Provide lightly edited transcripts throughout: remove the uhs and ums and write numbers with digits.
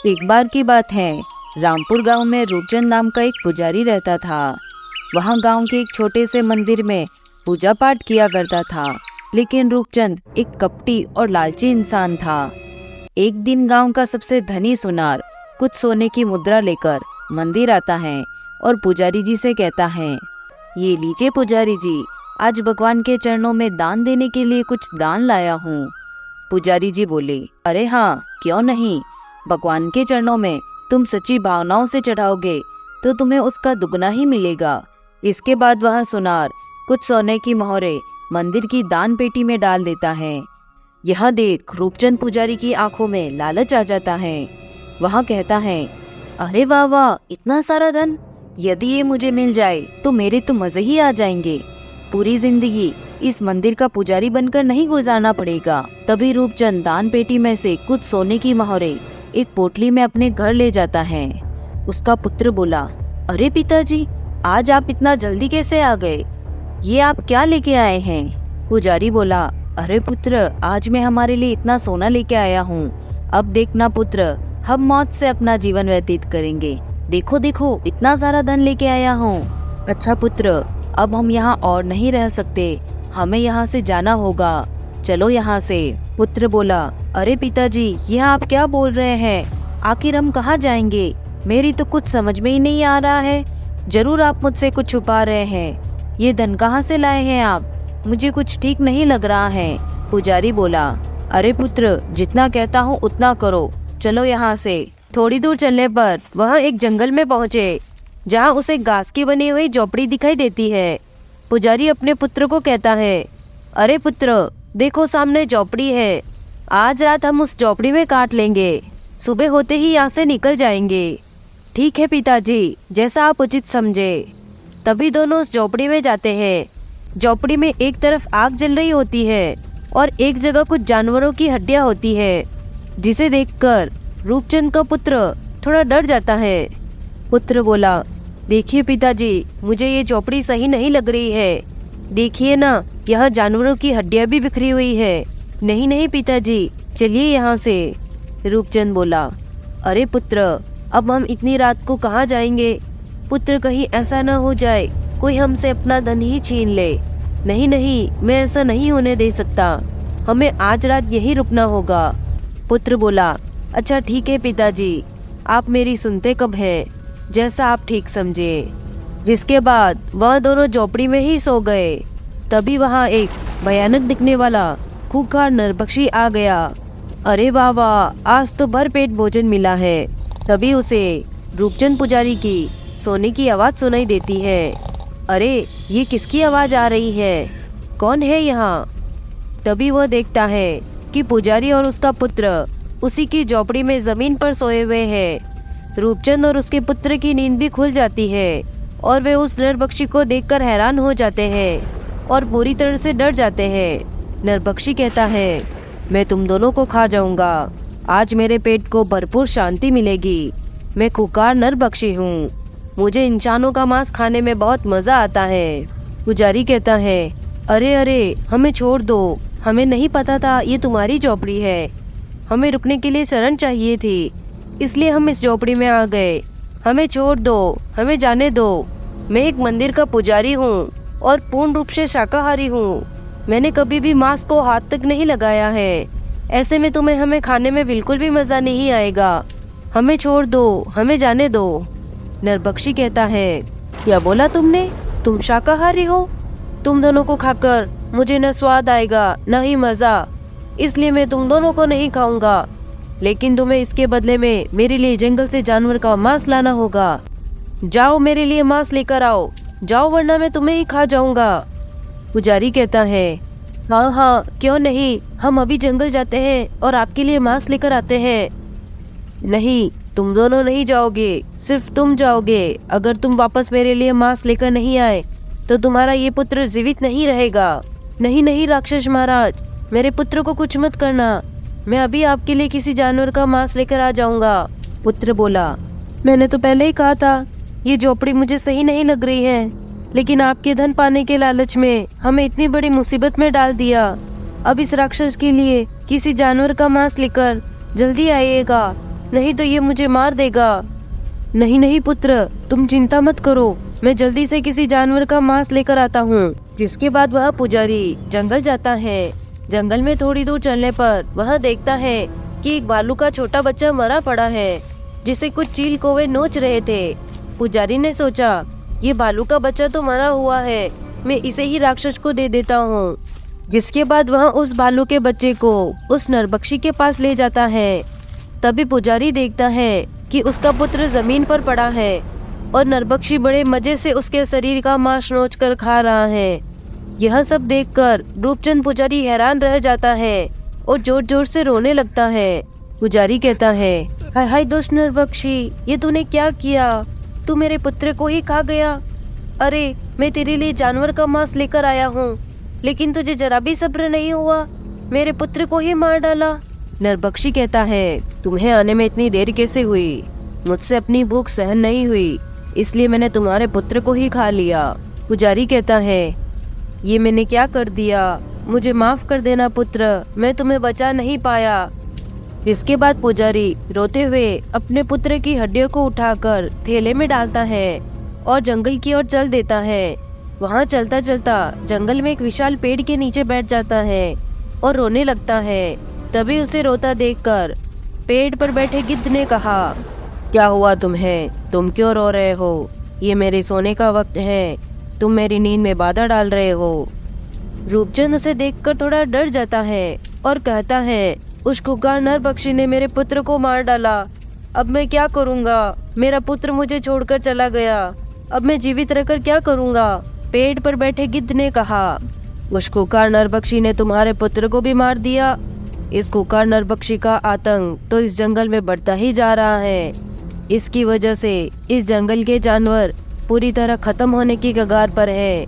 एक बार की बात है, रामपुर गांव में रूपचंद नाम का एक पुजारी रहता था। वहां गांव के एक छोटे से मंदिर में पूजा पाठ किया करता था। लेकिन रूपचंद एक कपटी और लालची इंसान था। एक दिन गांव का सबसे धनी सुनार कुछ सोने की मुद्रा लेकर मंदिर आता है और पुजारी जी से कहता है, ये लीजिए पुजारी जी, आज भगवान के चरणों में दान देने के लिए कुछ दान लाया हूँ। पुजारी जी बोले, अरे हाँ, क्यों नहीं। भगवान के चरणों में तुम सच्ची भावनाओं से चढ़ाओगे तो तुम्हें उसका दुगना ही मिलेगा। इसके बाद वह सुनार कुछ सोने की मोहरे मंदिर की दान पेटी में डाल देता है। यह देख रूपचंद पुजारी की आंखों में लालच आ जाता है। वह कहता है, अरे वाह वाह, इतना सारा धन, यदि ये मुझे मिल जाए तो मेरे तो मजे ही आ जाएंगे। पूरी जिंदगी इस मंदिर का पुजारी बनकर नहीं गुजारना पड़ेगा। तभी रूपचंद दान पेटी में से कुछ सोने की मोहरे एक पोटली में अपने घर ले जाता है। उसका पुत्र बोला, अरे पिताजी, आज आप इतना जल्दी कैसे आ गए? ये आप क्या लेके आए हैं? पुजारी बोला, अरे पुत्र, आज मैं हमारे लिए इतना सोना लेके आया हूँ। अब देखना पुत्र, हम मौज से अपना जीवन व्यतीत करेंगे। देखो देखो, इतना सारा धन लेके आया हूँ। अच्छा पुत्र, अब हम यहाँ और नहीं रह सकते, हमें यहाँ से जाना होगा। चलो यहाँ से। पुत्र बोला, अरे पिताजी, यह आप क्या बोल रहे हैं? आखिर हम कहाँ जाएंगे? मेरी तो कुछ समझ में ही नहीं आ रहा है। जरूर आप मुझसे कुछ छुपा रहे हैं। ये धन कहाँ से लाए हैं आप? मुझे कुछ ठीक नहीं लग रहा है। पुजारी बोला, अरे पुत्र, जितना कहता हूँ उतना करो, चलो यहाँ से। थोड़ी दूर चलने पर वह एक जंगल में पहुँचे, जहाँ उसे घास की बनी हुई झोपड़ी दिखाई देती है। पुजारी अपने पुत्र को कहता है, अरे पुत्र, देखो सामने झोपड़ी है। आज रात हम उस झोपड़ी में काट लेंगे, सुबह होते ही यहाँ से निकल जाएंगे। ठीक है पिताजी, जैसा आप उचित समझे। तभी दोनों उस झोपड़ी में जाते हैं। झोपड़ी में एक तरफ आग जल रही होती है और एक जगह कुछ जानवरों की हड्डियां होती है, जिसे देखकर रूपचंद का पुत्र थोड़ा डर जाता है। पुत्र बोला, देखिए पिताजी, मुझे ये झोपड़ी सही नहीं लग रही है। देखिए ना, यह जानवरों की हड्डियां भी बिखरी हुई है। नहीं नहीं पिताजी, चलिए यहाँ से। रूपचंद बोला, अरे पुत्र, अब हम इतनी रात को कहाँ जाएंगे? पुत्र, कहीं ऐसा न हो जाए कोई हमसे अपना धन ही छीन ले। नहीं नहीं, मैं ऐसा नहीं होने दे सकता। हमें आज रात यहीं रुकना होगा। पुत्र बोला, अच्छा ठीक है पिताजी, आप मेरी सुनते कब है? जैसा आप ठीक समझे। जिसके बाद वह दोनों झोपड़ी में ही सो गए। तभी वहाँ एक भयानक दिखने वाला खूंखार नरभक्षी आ गया। अरे वाह वाह, आज तो भरपेट भोजन मिला है। तभी उसे रूपचंद पुजारी की सोने की आवाज सुनाई देती है। अरे, ये किसकी आवाज आ रही है? कौन है यहाँ? तभी वह देखता है कि पुजारी और उसका पुत्र उसी की झोपड़ी में जमीन पर सोए हुए हैं। रूपचंद और उसके पुत्र की नींद भी खुल जाती है और वे उस नरभक्षी को देखकर हैरान हो जाते हैं और पूरी तरह से डर जाते हैं। नरभक्षी कहता है, मैं तुम दोनों को खा जाऊंगा। आज मेरे पेट को भरपूर शांति मिलेगी। मैं खूंखार नरभक्षी हूँ। मुझे इंसानों का मांस खाने में बहुत मजा आता है। पुजारी कहता है, अरे अरे, हमें छोड़ दो। हमें नहीं पता था ये तुम्हारी झोपड़ी है। हमें रुकने के लिए शरण चाहिए थी, इसलिए हम इस झोपड़ी में आ गए। हमें छोड़ दो, हमें जाने दो। मैं एक मंदिर का पुजारी हूँ और पूर्ण रूप से शाकाहारी हूँ। मैंने कभी भी मांस को हाथ तक नहीं लगाया है। ऐसे में तुम्हें हमें खाने में बिल्कुल भी मजा नहीं आएगा। हमें छोड़ दो, हमें जाने दो। नरभक्षी कहता है, क्या बोला तुमने? तुम शाकाहारी हो? तुम दोनों को खाकर मुझे न स्वाद आएगा न ही मजा, इसलिए मैं तुम दोनों को नहीं खाऊंगा। लेकिन तुम्हें इसके बदले में मेरे लिए जंगल से जानवर का मांस लाना होगा। जाओ, मेरे लिए मांस लेकर आओ। जाओ, वरना मैं तुम्हें ही खा जाऊंगा। पुजारी कहता है, हाँ हाँ, क्यों नहीं, हम अभी जंगल जाते हैं और आपके लिए मांस लेकर आते हैं। नहीं, तुम दोनों नहीं जाओगे, सिर्फ तुम जाओगे। अगर तुम वापस मेरे लिए मांस लेकर नहीं आए तो तुम्हारा ये पुत्र जीवित नहीं रहेगा। नहीं नहीं राक्षस महाराज, मेरे पुत्र को कुछ मत करना। मैं अभी आपके लिए किसी जानवर का मांस लेकर आ जाऊंगा। पुत्र बोला, मैंने तो पहले ही कहा था ये झोपड़ी मुझे सही नहीं लग रही है, लेकिन आपके धन पाने के लालच में हमें इतनी बड़ी मुसीबत में डाल दिया। अब इस राक्षस के लिए किसी जानवर का मांस लेकर जल्दी आइएगा, नहीं तो ये मुझे मार देगा। नहीं नहीं पुत्र, तुम चिंता मत करो, मैं जल्दी से किसी जानवर का मांस लेकर आता हूँ। जिसके बाद वह पुजारी जंगल जाता है। जंगल में थोड़ी दूर चलने पर वह देखता है कि एक भालू का छोटा बच्चा मरा पड़ा है, जिसे कुछ चील कौवे नोच रहे थे। पुजारी ने सोचा, ये भालू का बच्चा तो मरा हुआ है, मैं इसे ही राक्षस को दे देता हूँ। जिसके बाद वह उस भालू के बच्चे को उस नरबक्षी के पास ले जाता है। तभी पुजारी देखता है कि उसका पुत्र जमीन पर पड़ा है और नरबक्षी बड़े मजे से उसके शरीर का मांस नोच कर खा रहा है। यह सब देखकर रूपचंद पुजारी हैरान रह जाता है और जोर जोर से रोने लगता है। पुजारी कहता है, हाय हाय दुष्ट नरबक्षी, ये तूने क्या किया? तू मेरे पुत्र को ही खा गया। अरे, मैं तेरे लिए जानवर का मांस लेकर आया हूँ, लेकिन तुझे जरा भी सब्र नहीं हुआ, मेरे पुत्र को ही मार डाला। नरबक्षी कहता है, तुम्हें आने में इतनी देर कैसे हुई? मुझसे अपनी भूख सहन नहीं हुई, इसलिए मैंने तुम्हारे पुत्र को ही खा लिया। पुजारी कहता है, ये मैंने क्या कर दिया? मुझे माफ कर देना पुत्र, मैं तुम्हें बचा नहीं पाया। जिसके बाद पुजारी रोते हुए अपने पुत्र की हड्डियों को उठाकर थैले में डालता है और जंगल की ओर चल देता है। वहाँ चलता चलता जंगल में एक विशाल पेड़ के नीचे बैठ जाता है और रोने लगता है। तभी उसे रोता देखकर पेड़ पर बैठे गिद्ध ने कहा, क्या हुआ तुम्हें? तुम क्यों रो रहे हो? ये मेरे सोने का वक्त है, तुम मेरी नींद में बाधा डाल रहे हो। रूपचंद उसे देखकर थोड़ा डर जाता है और कहता है, उस खुकार नरबक्षी ने मेरे पुत्र को मार डाला, अब मैं क्या करूँगा? मेरा पुत्र मुझे छोड़कर चला गया, अब मैं जीवित रहकर क्या करूँगा? पेड़ पर बैठे गिद्ध ने कहा, उस खुकार नरबक्षी ने तुम्हारे पुत्र को भी मार दिया। इस खुकार नरबक्षी का आतंक तो इस जंगल में बढ़ता ही जा रहा है। इसकी वजह से इस जंगल के जानवर पूरी तरह खत्म होने की कगार पर है,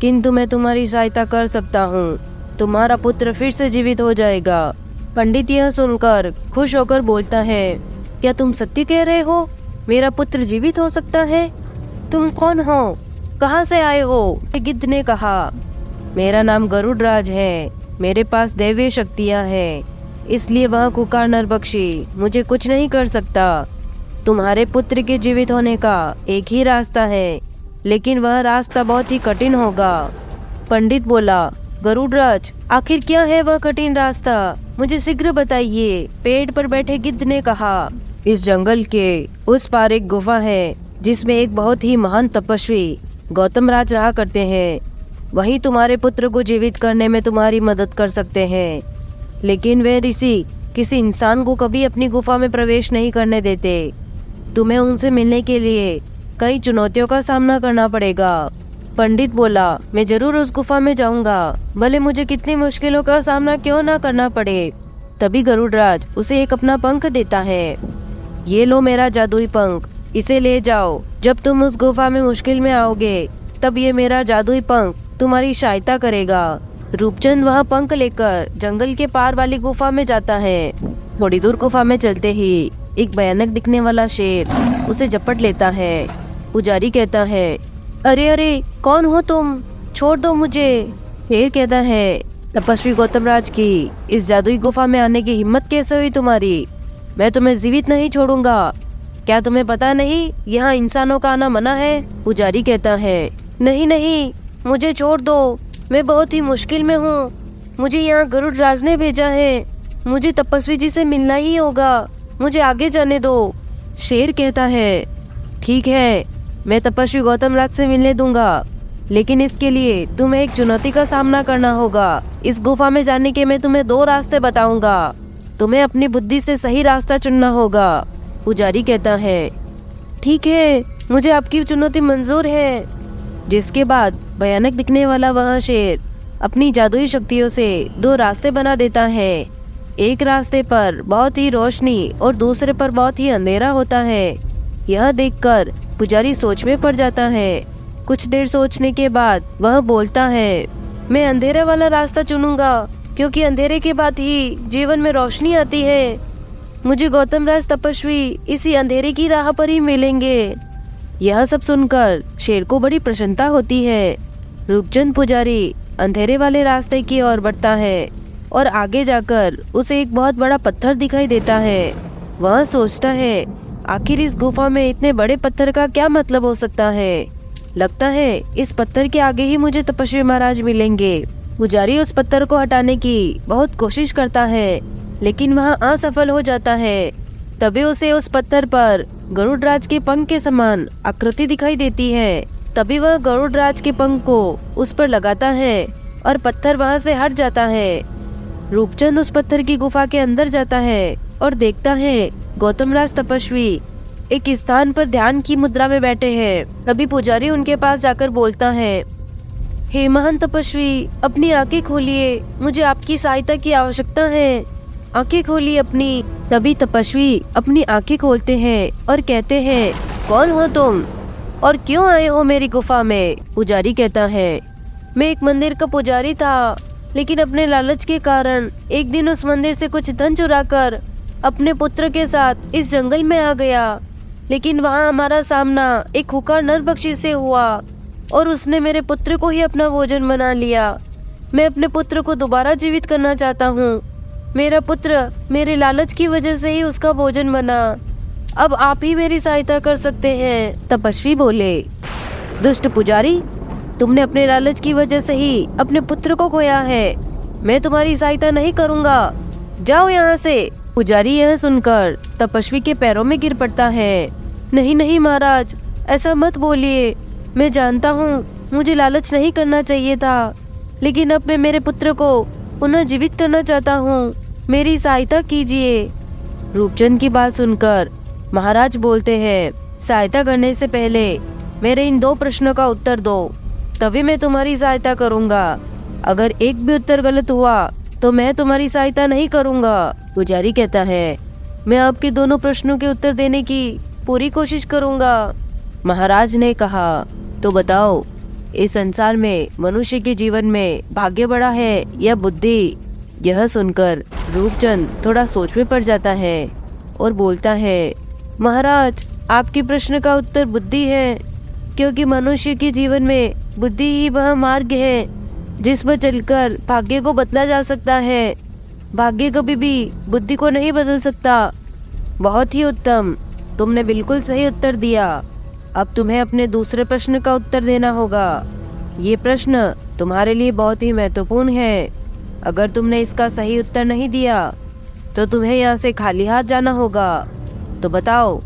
किंतु मैं तुम्हारी सहायता कर सकता हूँ, तुम्हारा पुत्र फिर से जीवित हो जाएगा। पंडित यह सुनकर खुश होकर बोलता है, क्या तुम सत्य कह रहे हो? मेरा पुत्र जीवित हो सकता है? तुम कौन हो? कहाँ से आए हो? गिद्ध ने कहा, मेरा नाम गरुड़राज है, मेरे पास दैवीय शक्तियाँ हैं, इसलिए वह खुकार नरबक्षी मुझे कुछ नहीं कर सकता। तुम्हारे पुत्र के जीवित होने का एक ही रास्ता है, लेकिन वह रास्ता बहुत ही कठिन होगा। पंडित बोला, गरुड़राज, आखिर क्या है वह कठिन रास्ता? मुझे शीघ्र बताइए। पेड़ पर बैठे गिद्ध ने कहा, इस जंगल के उस पार एक गुफा है, जिसमें एक बहुत ही महान तपस्वी गौतम राज रहा करते हैं। वही तुम्हारे पुत्र को जीवित करने में तुम्हारी मदद कर सकते हैं, लेकिन वे ऋषि किसी इंसान को कभी अपनी गुफा में प्रवेश नहीं करने देते। तुम्हें उनसे मिलने के लिए कई चुनौतियों का सामना करना पड़ेगा। पंडित बोला, मैं जरूर उस गुफा में जाऊंगा, भले मुझे कितनी मुश्किलों का सामना क्यों ना करना पड़े। तभी गरुड़राज उसे एक अपना पंख देता है। ये लो मेरा जादुई पंख, इसे ले जाओ। जब तुम उस गुफा में मुश्किल में आओगे, तब ये मेरा जादुई पंख तुम्हारी सहायता करेगा। रूपचंद वह पंख लेकर जंगल के पार वाली गुफा में जाता है। थोड़ी दूर गुफा में चलते ही एक भयानक दिखने वाला शेर उसे झपट लेता है। पुजारी कहता है, अरे अरे, कौन हो तुम? छोड़ दो मुझे। शेर कहता है, तपस्वी गौतम राज की इस जादुई गुफा में आने की हिम्मत कैसे हुई तुम्हारी? मैं तुम्हें जीवित नहीं छोड़ूंगा। क्या तुम्हें पता नहीं यहाँ इंसानों का आना मना है? पुजारी कहता है, नहीं नहीं, मुझे छोड़ दो, मैं बहुत ही मुश्किल में हूँ, मुझे यहाँ गरुड़ राज ने भेजा है, मुझे तपस्वी जी से मिलना ही होगा, मुझे आगे जाने दो। शेर कहता है, ठीक है, मैं तपस्वी गौतम राज से मिलने दूंगा, लेकिन इसके लिए तुम्हें एक चुनौती का सामना करना होगा। इस गुफा में जाने के मैं तुम्हें 2 रास्ते बताऊंगा, तुम्हें अपनी बुद्धि से सही रास्ता चुनना होगा। पुजारी कहता है, ठीक है, मुझे आपकी चुनौती मंजूर है। जिसके बाद भयानक दिखने वाला वह शेर अपनी जादुई शक्तियों से 2 रास्ते बना देता है। एक रास्ते पर बहुत ही रोशनी और दूसरे पर बहुत ही अंधेरा होता है। यह देखकर पुजारी सोच में पड़ जाता है। कुछ देर सोचने के बाद वह बोलता है, मैं अंधेरे वाला रास्ता चुनूंगा, क्योंकि अंधेरे के बाद ही जीवन में रोशनी आती है। मुझे गौतम राज तपस्वी इसी अंधेरे की राह पर ही मिलेंगे। यह सब सुनकर शेर को बड़ी प्रसन्नता होती है। रूपचंद पुजारी अंधेरे वाले रास्ते की ओर बढ़ता है और आगे जाकर उसे एक बहुत बड़ा पत्थर दिखाई देता है। वह सोचता है आखिर इस गुफा में इतने बड़े पत्थर का क्या मतलब हो सकता है। लगता है इस पत्थर के आगे ही मुझे तपस्वी महाराज मिलेंगे। पुजारी उस पत्थर को हटाने की बहुत कोशिश करता है, लेकिन वह असफल हो जाता है। तभी उसे उस पत्थर पर गरुड़राज के पंख के समान आकृति दिखाई देती है। तभी वह गरुड़राज के पंख को उस पर लगाता है और पत्थर वहां से हट जाता है। रूपचंद उस पत्थर की गुफा के अंदर जाता है और देखता है गौतमराज तपस्वी एक स्थान पर ध्यान की मुद्रा में बैठे हैं। तभी पुजारी उनके पास जाकर बोलता है, हे महान तपस्वी, अपनी आंखें खोलिए, मुझे आपकी सहायता की आवश्यकता है। आंखें खोलिए अपनी। तभी तपस्वी अपनी आंखें खोलते हैं और कहते हैं, कौन हो तुम और क्यों आए हो मेरी गुफा में? पुजारी कहता है, मैं एक मंदिर का पुजारी था, लेकिन अपने लालच के कारण एक दिन उस मंदिर से कुछ धन चुराकर अपने पुत्र के साथ इस जंगल में आ गया। लेकिन वहाँ हमारा सामना एक खूंखार नरभक्षी से हुआ और उसने मेरे पुत्र को ही अपना भोजन बना लिया। मैं अपने पुत्र को दोबारा जीवित करना चाहता हूँ। मेरा पुत्र मेरे लालच की वजह से ही उसका भोजन बना। अब आप ही मेरी सहायता कर सकते हैं। तपस्वी बोले, दुष्ट पुजारी, तुमने अपने लालच की वजह से ही अपने पुत्र को खोया है। मैं तुम्हारी सहायता नहीं करूँगा, जाओ यहाँ से। पुजारी यह सुनकर तपस्वी के पैरों में गिर पड़ता है। नहीं नहीं महाराज, ऐसा मत बोलिए। मैं जानता हूँ मुझे लालच नहीं करना चाहिए था, लेकिन अब मैं मेरे पुत्र को पुनः जीवित करना चाहता हूँ। मेरी सहायता कीजिए। रूपचंद की बात सुनकर महाराज बोलते हैं, सहायता करने से पहले मेरे इन 2 प्रश्नों का उत्तर दो, तभी मैं तुम्हारी सहायता करूँगा। अगर एक भी उत्तर गलत हुआ तो मैं तुम्हारी सहायता नहीं करूँगा। पुजारी कहता है, मैं आपके दोनों प्रश्नों के उत्तर देने की पूरी कोशिश करूँगा। महाराज ने कहा, तो बताओ, इस संसार में मनुष्य के जीवन में भाग्य बड़ा है या बुद्धि? यह सुनकर रूपचंद थोड़ा सोच में पड़ जाता है और बोलता है, महाराज, आपके प्रश्न का उत्तर बुद्धि है, क्योंकि मनुष्य के जीवन में बुद्धि ही वह मार्ग है जिस पर चलकर भाग्य को बदला जा सकता है। भाग्य कभी भी बुद्धि को नहीं बदल सकता। बहुत ही उत्तम, तुमने बिल्कुल सही उत्तर दिया। अब तुम्हें अपने दूसरे प्रश्न का उत्तर देना होगा। ये प्रश्न तुम्हारे लिए बहुत ही महत्वपूर्ण है। अगर तुमने इसका सही उत्तर नहीं दिया तो तुम्हें यहाँ से खाली हाथ जाना होगा। तो बताओ,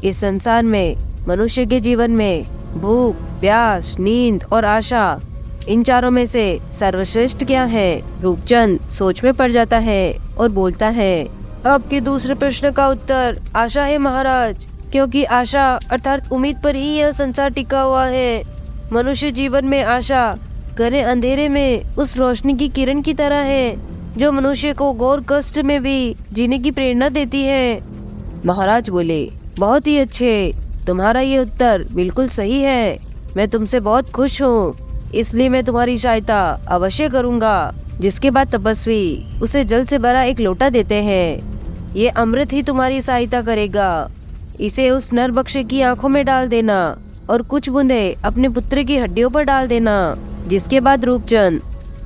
इस संसार में मनुष्य के जीवन में भूख, प्यास, नींद और आशा, इन चारों में से सर्वश्रेष्ठ क्या है? रूपचंद सोच में पड़ जाता है और बोलता है, आपके दूसरे प्रश्न का उत्तर आशा है महाराज, क्योंकि आशा अर्थात उम्मीद पर ही यह संसार टिका हुआ है। मनुष्य जीवन में आशा घने अंधेरे में उस रोशनी की किरण की तरह है जो मनुष्य को घोर कष्ट में भी जीने की प्रेरणा देती है। महाराज बोले, बहुत ही अच्छे, तुम्हारा ये उत्तर बिल्कुल सही है। मैं तुमसे बहुत खुश हूँ, इसलिए मैं तुम्हारी सहायता अवश्य करूँगा। जिसके बाद तपस्वी उसे जल से भरा एक लोटा देते हैं। ये अमृत ही तुम्हारी सहायता करेगा। इसे उस नरभक्षी की आंखों में डाल देना और कुछ बूंदे अपने पुत्र की हड्डियों पर डाल देना। जिसके बाद रूपचंद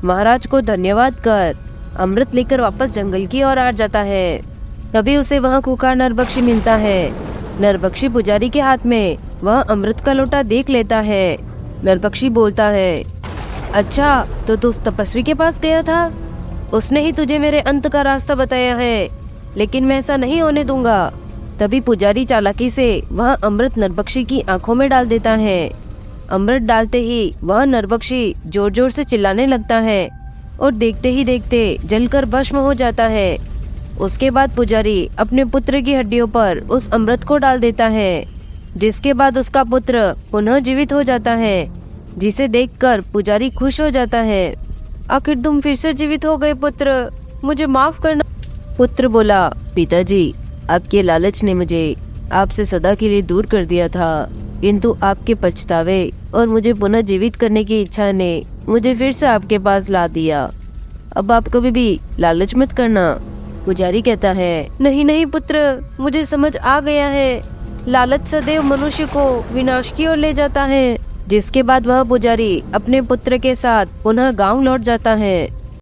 महाराज को धन्यवाद कर अमृत लेकर वापस जंगल की ओर आ जाता है। तभी उसे वहाँ खूंखार नरभक्षी मिलता है। नरभक्षी पुजारी के हाथ में वह अमृत का लोटा देख लेता है। नरभक्षी बोलता है, अच्छा, तो तू उस तपस्वी के पास गया था? उसने ही तुझे मेरे अंत का रास्ता बताया है, लेकिन मैं ऐसा नहीं होने दूंगा। तभी पुजारी चालाकी से वह अमृत नरभक्षी की आंखों में डाल देता है। अमृत डालते ही वह नरभक्षी जोर जोर से चिल्लाने लगता है और देखते ही देखते जलकर भस्म हो जाता है। उसके बाद पुजारी अपने पुत्र की हड्डियों पर उस अमृत को डाल देता है, जिसके बाद उसका पुत्र पुनः जीवित हो जाता है, जिसे देखकर पुजारी खुश हो जाता है। आखिर तुम फिर से जीवित हो गए पुत्र, मुझे माफ करना। पुत्र बोला, पिताजी, आपके लालच ने मुझे आपसे सदा के लिए दूर कर दिया था, किंतु आपके पछतावे और मुझे पुनः जीवित करने की इच्छा ने मुझे फिर से आपके पास ला दिया। अब आप कभी भी लालच मत करना। पुजारी कहता है, नहीं नहीं पुत्र, मुझे समझ आ गया है, लालच सदैव मनुष्य को विनाश की ओर ले जाता है। जिसके बाद वह पुजारी अपने पुत्र के साथ पुनः गांव लौट जाता है।